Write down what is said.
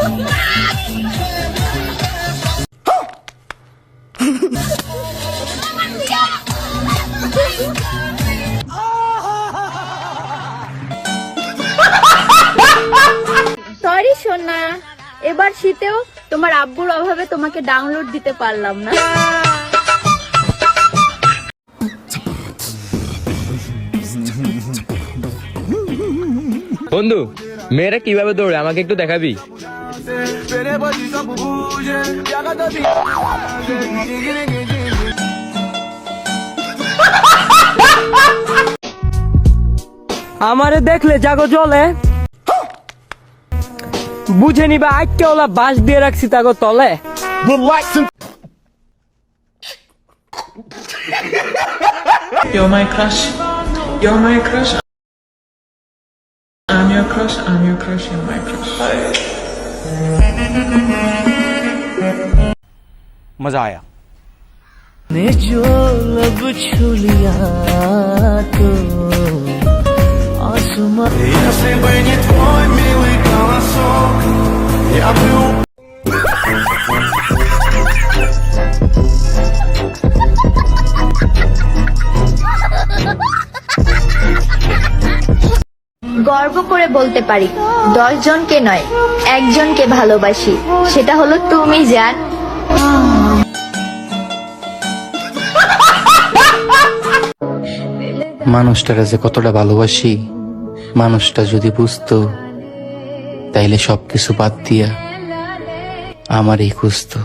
Sorry সোনা, এবার শীতেও তোমার আব্বুর অভাবে তোমাকে ডাউনলোড দিতে পারলাম না। বন্ধু, মেয়েরা কিভাবে দৌড়ে আমাকে একটু দেখাবি? আমারে দেখলে জাগো জলে, বুঝে নিবা আজকে ওলা বাঁশ দিয়ে রাখছি তাগো তলে। You're my crush. You're my crush. I'm your crush. I'm your crush. You're my crush. मजा आया। ने जो लब छू लिया तो आसमां Если бы не твой милый голосок, я бы গর্ব করে বলতে পারি 10 জনকে নয়, একজনকে ভালোবাসি, সেটা হলো তুমি জান। মানুষটারা যে কতটা ভালোবাসি, মানুষটা যদি বুঝতো তাইলে সবকিছু বাদ দিয়া আমারই খুঁজতো।